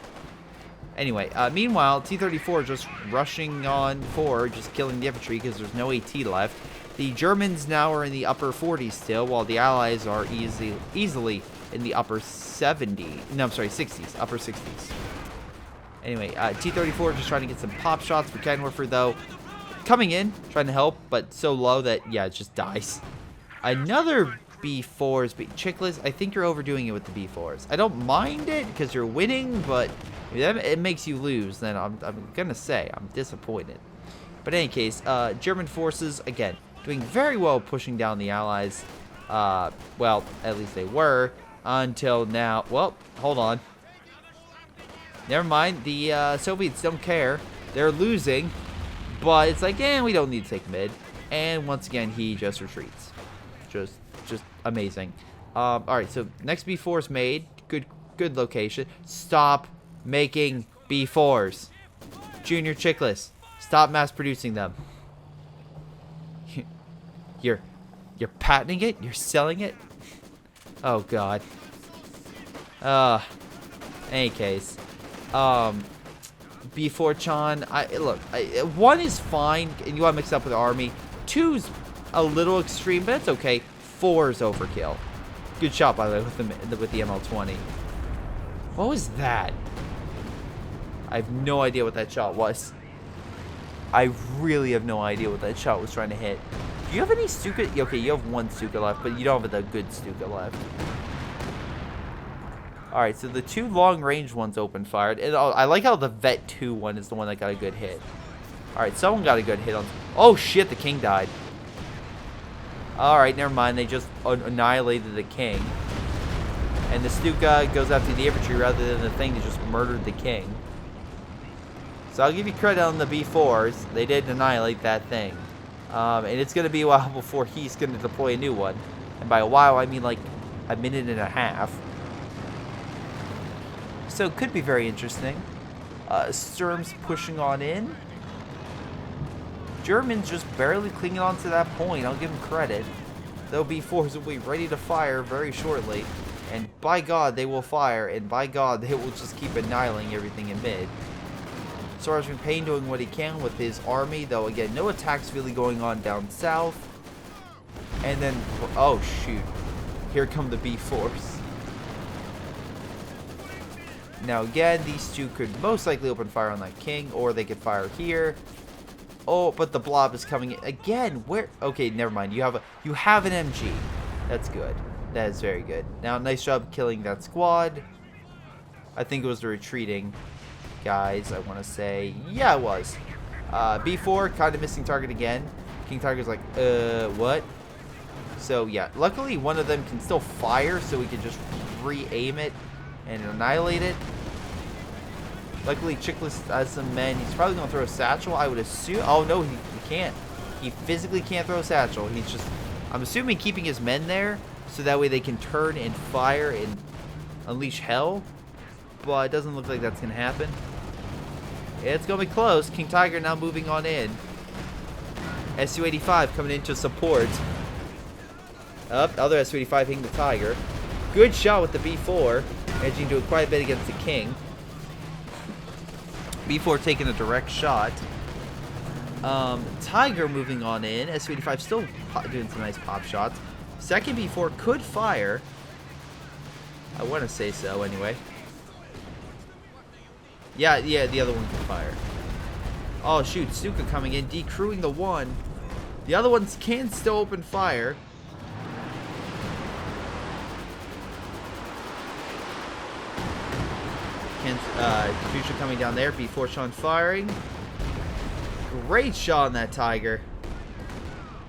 Anyway, meanwhile, T-34 just rushing on forward, just killing the infantry because there's no AT left. The Germans now are in the upper 40s still, while the Allies are easily in the upper 70s. No, I'm sorry, 60s. Upper 60s. Anyway, T-34 just trying to get some pop shots for Kenworth, though. Coming in, trying to help, but so low that, yeah, it just dies. Another B4s, Chickless, I think you're overdoing it with the B4s. I don't mind it because you're winning, but if it makes you lose, then I'm going to say I'm disappointed. But in any case, German forces, again, doing very well pushing down the Allies. Well, at least they were until now. Well, hold on. Never mind. The Soviets don't care. They're losing. But it's like, we don't need to take mid. And once again, he just retreats. Just amazing. Alright, so next B4 is made. Good location. Stop making B4s. jrchicklis, stop mass producing them. You're patenting it? You're selling it? Oh god. Any case. B4 Chan, look, 1 is fine, and you want to mix it up with the army. 2's a little extreme, but it's okay. 4 is overkill. Good shot, by the way, with the ML20. What was that? I have no idea what that shot was. I really have no idea what that shot was trying to hit. Do you have any Stuka? Okay, you have 1 Stuka left, but you don't have the good Stuka left. Alright, so the 2 long-range ones open fired. And I like how the Vet 2 one is the one that got a good hit. Alright, someone got a good hit on... Oh, shit, the king died. Alright, never mind. They just annihilated the king. And the Stuka goes after the infantry rather than the thing that just murdered the king. So I'll give you credit on the B4s. They did annihilate that thing. And it's going to be a while before he's going to deploy a new one. And by a while, I mean like a minute and a half. So it could be very interesting. Sturm's pushing on in. German's just barely clinging on to that point. I'll give him credit. Though B4s will be ready to fire very shortly. And by God, they will fire. And by God, they will just keep annihilating everything in mid. sgtMcPain doing what he can with his army. Though, again, no attacks really going on down south. And then, oh, shoot. Here come the B4s. Now, again, these 2 could most likely open fire on that king. Or they could fire here. Oh, but the blob is coming in. Again, where? Okay, never mind. You have an MG. That's good. That is very good. Now, nice job killing that squad. I think it was the retreating guys, I want to say. Yeah, it was. B4, kind of missing target again. King Tiger's like, what? So, yeah. Luckily, one of them can still fire, so we can just re-aim it and annihilate it. Luckily, Chickless has some men. He's probably going to throw a satchel, I would assume. Oh, no, he can't. He physically can't throw a satchel. He's just, I'm assuming, keeping his men there so that way they can turn and fire and unleash hell. But it doesn't look like that's going to happen. It's going to be close. King Tiger now moving on in. Su-85 coming in to support. Up, other Su-85 hitting the Tiger. Good shot with the B4. Edging to it quite a bit against the King. B4 taking a direct shot. Tiger moving on in. Su-85 still doing some nice pop shots. Second B4 could fire. I want to say so anyway. Yeah, the other one can fire. Oh shoot, Stuka coming in, decrewing the one. The other ones can still open fire. Future coming down there. B4 Sean firing. Great shot on that Tiger.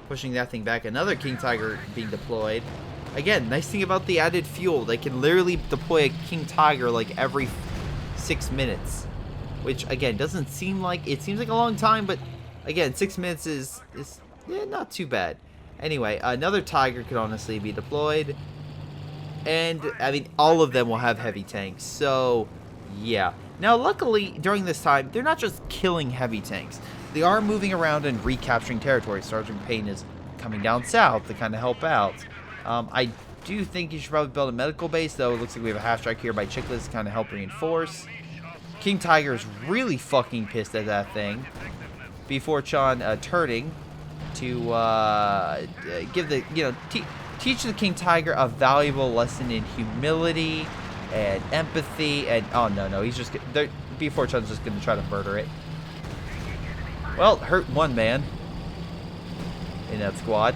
Pushing that thing back. Another King Tiger being deployed. Again, nice thing about the added fuel. They can literally deploy a King Tiger like every 6 minutes. Which, again, doesn't seem like... It seems like a long time, but... Again, 6 minutes is not too bad. Anyway, another Tiger could honestly be deployed. And, I mean, all of them will have heavy tanks. So, yeah. Now, luckily, during this time, they're not just killing heavy tanks. They are moving around and recapturing territory. sgtMcPain is coming down south to kind of help out. I do think you should probably build a medical base, though. It looks like we have a half strike here by Chickless to kind of help reinforce. King Tiger is really fucking pissed at that thing. B4 Chan turning to give the, teach the King Tiger a valuable lesson in humility and empathy. And oh no, he's just B4 Chan's just gonna try to murder it. Well, hurt one man in that squad.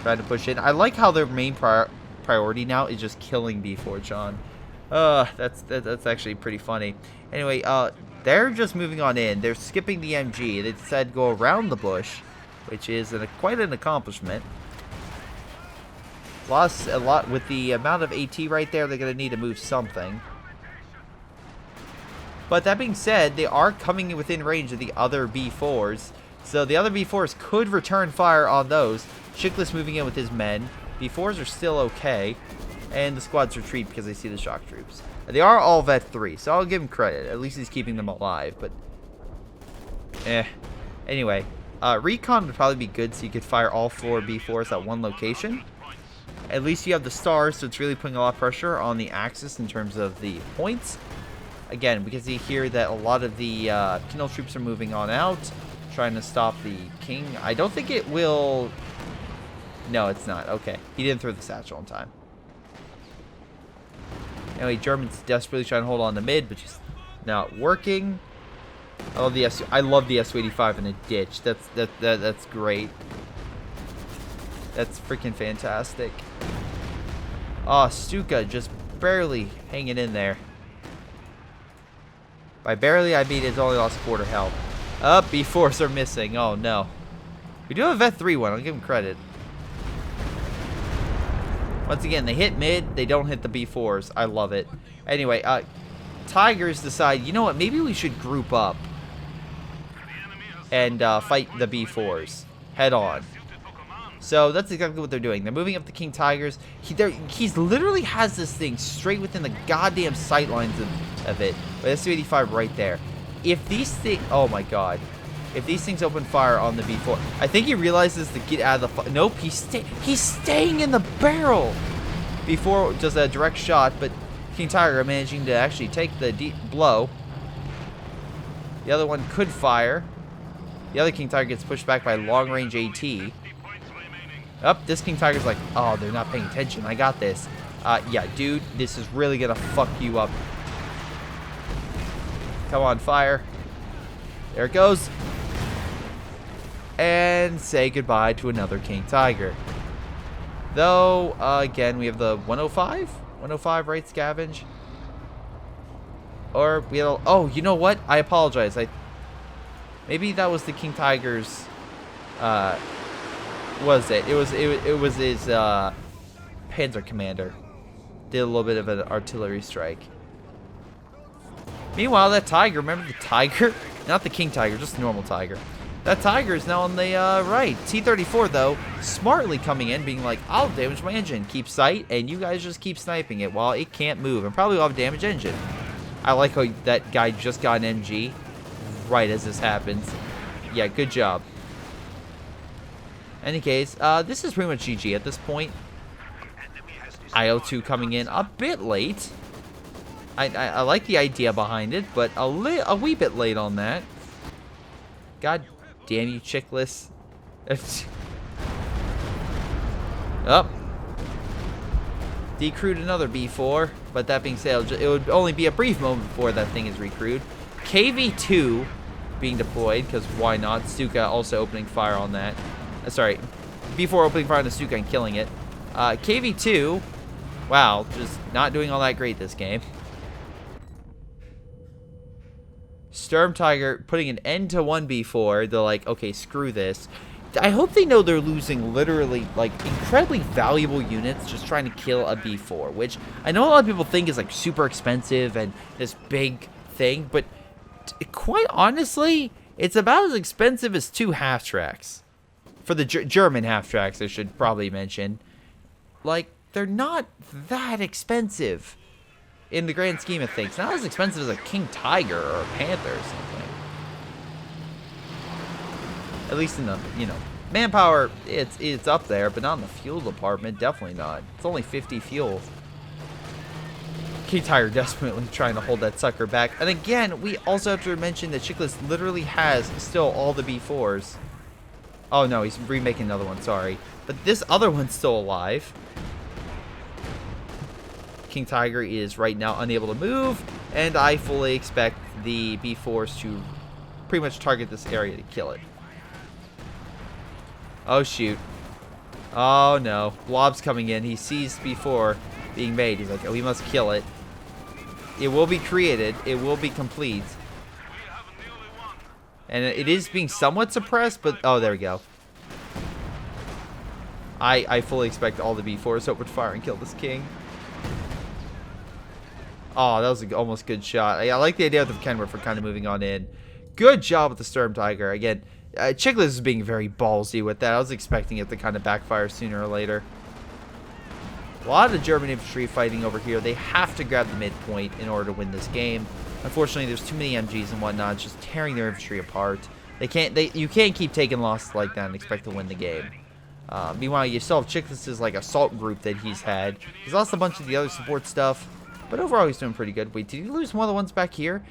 Trying to push in. I like how their main priority now is just killing B4 Chan. That's actually pretty funny. Anyway, they're just moving on in. They're skipping the MG. They decided to go around the bush, which is quite an accomplishment. Lost a lot with the amount of AT right there. They're going to need to move something. But that being said, they are coming within range of the other B4s. So the other B4s could return fire on those. Chickless moving in with his men. B4s are still okay. And the squads retreat because they see the shock troops. They are all Vet 3, so I'll give him credit. At least he's keeping them alive, but... Anyway, recon would probably be good so you could fire all 4 B4s at one location. At least you have the stars, so it's really putting a lot of pressure on the Axis in terms of the points. Again, because you hear that a lot of the Kindle troops are moving on out, trying to stop the king. I don't think it will... No, it's not. Okay. He didn't throw the satchel in time. Anyway, Germans desperately trying to hold on to mid, but just not working. I love the Su-85 in a ditch. That's great. That's freaking fantastic. Oh, Stuka just barely hanging in there. By barely, I mean it's only lost quarter health. Up, B4s are missing. Oh no. We do have a Vet 3 one. I'll give him credit. Once again, they hit mid, they don't hit the B4s. I love it. Anyway, Tigers decide, you know what, maybe we should group up and fight the B4s head on. So that's exactly what they're doing. They're moving up the King Tigers. He's literally has this thing straight within the goddamn sight lines of it. But Su-85 right there. If these things, oh my god. If these things open fire on the B4, I think he realizes to get out of the... Nope, he's staying in the barrel. B4 does a direct shot, but King Tiger managing to actually take the deep blow. The other one could fire. The other King Tiger gets pushed back by long-range AT. Up, this King Tiger's like, oh, they're not paying attention. I got this. Yeah, dude, this is really gonna fuck you up. Come on, fire. There it goes. And say goodbye to another King Tiger. Though, again, we have the 105? 105, right, scavenge? Or we have... Oh, you know what? I apologize. Maybe that was the King Tiger's... was it? It was his, Panzer Commander. Did a little bit of an artillery strike. Meanwhile, that Tiger, remember the Tiger? Not the King Tiger, just the normal Tiger. That Tiger is now on the right. T-34, though, smartly coming in, being like, I'll damage my engine. Keep sight, and you guys just keep sniping it while it can't move. And probably will have a damaged engine. I like how that guy just got an MG right as this happens. Yeah, good job. Any case, this is pretty much GG at this point. IO2 coming in a bit late. I like the idea behind it, but a wee bit late on that. God damn you, chickless. Up. Decrewed another B4, but that being said, it would only be a brief moment before that thing is recrewed. KV2 being deployed, because why not? Stuka also opening fire on that. Sorry, B4 opening fire on the Stuka and killing it. KV2, wow, just not doing all that great this game. Sturm Tiger putting an end to 1B4. They're like, okay, screw this. I hope they know they're losing literally, like, incredibly valuable units just trying to kill a B4, which I know a lot of people think is, like, super expensive and this big thing, but quite honestly, it's about as expensive as 2 half-tracks. For the German half-tracks, I should probably mention. Like, they're not that expensive. In the grand scheme of things, not as expensive as a King Tiger or a Panther or something. At least in the, you know, manpower, it's up there, but not in the fuel department. Definitely not. It's only 50 fuel. King Tiger desperately trying to hold that sucker back. And again, we also have to mention that Chickless literally has still all the B4s. Oh no, he's remaking another one. Sorry, but this other one's still alive. King Tiger is right now unable to move, and I fully expect the B4s to pretty much target this area to kill it. Oh shoot. Oh no. Blob's coming in. He sees B4 being made. He's like, oh, we must kill it. It will be created. It will be complete. And it is being somewhat suppressed, but oh, there we go. I fully expect all the B4s to open fire and kill this king. Oh, that was an almost good shot. I like the idea of the Kenworth for kind of moving on in. Good job with the Sturm Tiger. Again, Chickless is being very ballsy with that. I was expecting it to kind of backfire sooner or later. A lot of German infantry fighting over here. They have to grab the midpoint in order to win this game. Unfortunately, there's too many MGs and whatnot, just tearing their infantry apart. You can't keep taking losses like that and expect to win the game. Meanwhile, you still have Chicklis' like assault group that he's had. He's lost a bunch of the other support stuff, but overall he's doing pretty good. Wait, did he lose one of the ones back here?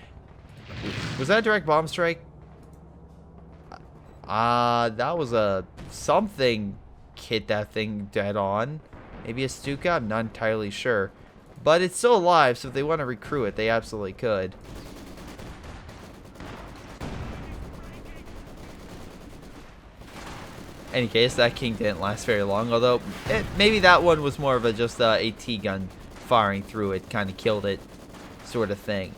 Was that a direct bomb strike? That was a something hit that thing dead on. Maybe a Stuka? I'm not entirely sure. But it's still alive, so if they want to recruit it, they absolutely could. In any case, that king didn't last very long, although maybe that one was more of just a T-gun firing through it, kind of killed it sort of thing.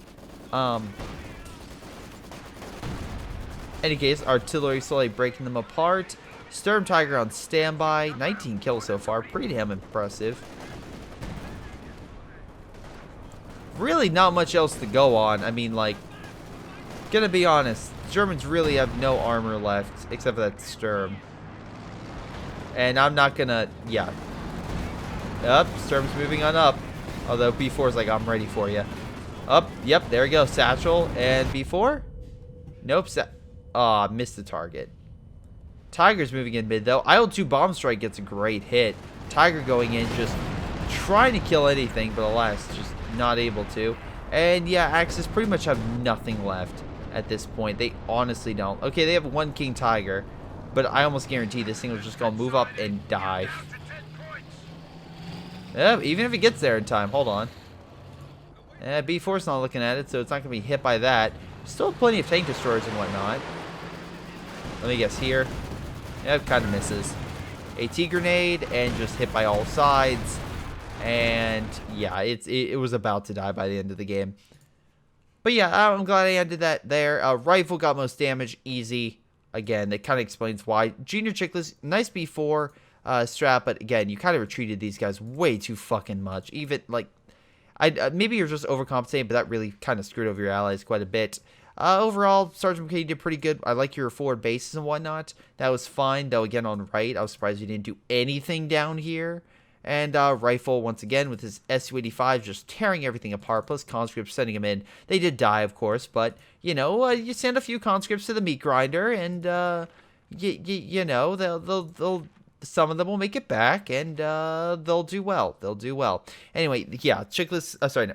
Any case, artillery slowly breaking them apart. Sturm Tiger on standby. 19 kills so far. Pretty damn impressive. Really not much else to go on. I mean, like, gonna be honest, Germans really have no armor left, except for that Sturm. And I'm not gonna, yeah. Up, Sturm's moving on up. Although B4 is like, I'm ready for you. Up, yep, there we go. Satchel, and B4? Nope, missed the target. Tiger's moving in mid, though. IL-2 bomb strike gets a great hit. Tiger going in, just trying to kill anything, but alas, just not able to. And yeah, Axis pretty much have nothing left at this point. They honestly don't. Okay, they have one King Tiger, but I almost guarantee this thing was just going to move up and die. Yeah, even if it gets there in time. Hold on. B4's not looking at it, so it's not going to be hit by that. Still plenty of tank destroyers and whatnot. Let me guess here. Yeah, it kind of misses. AT grenade and just hit by all sides. And yeah, it was about to die by the end of the game. But yeah, I'm glad I ended that there. Rifle got most damage, easy. Again, that kind of explains why. Junior Chicklis, nice B4 strap, but again, you kind of retreated these guys way too fucking much. Even like, maybe you're just overcompensating, but that really kind of screwed over your allies quite a bit. Overall, Sergeant McPain did pretty good. I like your forward bases and whatnot. That was fine, though. Again, on right, I was surprised you didn't do anything down here. And Rifle, once again, with his Su-85 just tearing everything apart, plus conscripts sending him in. They did die, of course, but, you know, you send a few conscripts to the meat grinder, and, you know, they'll some of them will make it back, and they'll do well. They'll do well. Anyway, yeah,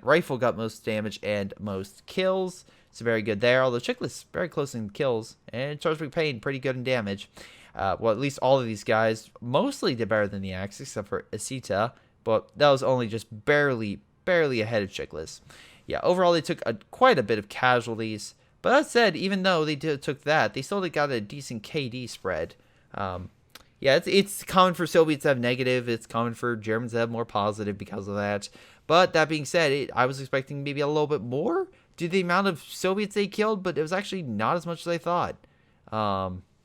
Rifle got most damage and most kills. So very good there, although Chicklis very close in kills, and Sergeant McPain pretty good in damage. Well, at least all of these guys mostly did better than the Axis, except for Asita, but that was only just barely ahead of Chicklis. Yeah, overall they took quite a bit of casualties, but that said, even though they took that, they still got a decent KD spread. Yeah, it's common for Soviets to have negative, it's common for Germans to have more positive because of that. But that being said, I was expecting maybe a little bit more due to the amount of Soviets they killed, but it was actually not as much as I thought.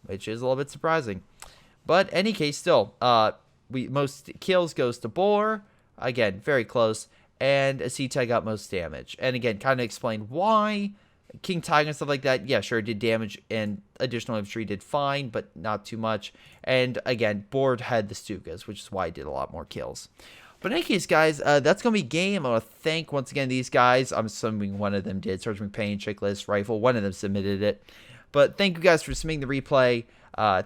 Which is a little bit surprising. But any case, still, most kills goes to Bohr. Again, very close. And Asita got most damage. And again, kind of explain why. King Tiger and stuff like that, yeah, sure, did damage, and additional infantry did fine, but not too much. And again, Bohr had the Stukas, which is why he did a lot more kills. But in any case, guys, that's going to be game. I want to thank, once again, these guys. I'm assuming one of them did. Sergeant McPain, Chicklis, Rifle, one of them submitted it. But thank you guys for submitting the replay.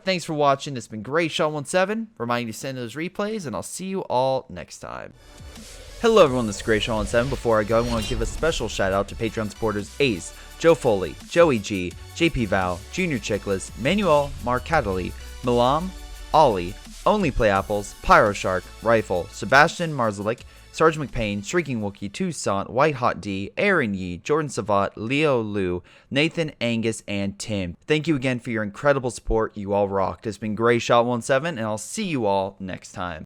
Thanks for watching. This has been Greyshot17, reminding you to send those replays, and I'll see you all next time. Hello everyone, this is Greyshot17. Before I go, I want to give a special shout out to Patreon supporters Ace, Joe Foley, Joey G, JP Vaal, Junior Chicklis, Manuel, Mark Cataly, Milam, Ollie, Onlyplayapples, Pyroshark, Rifle, Sebastian Marzalik, Sergeant McPain, Streakingwookie, Toussaint, WhiteHotD, Aaron Yee, Jordan Savat, Leo Liu, Nathan, Angus, and Tim. Thank you again for your incredible support. You all rocked. It's been Greyshot17, and I'll see you all next time.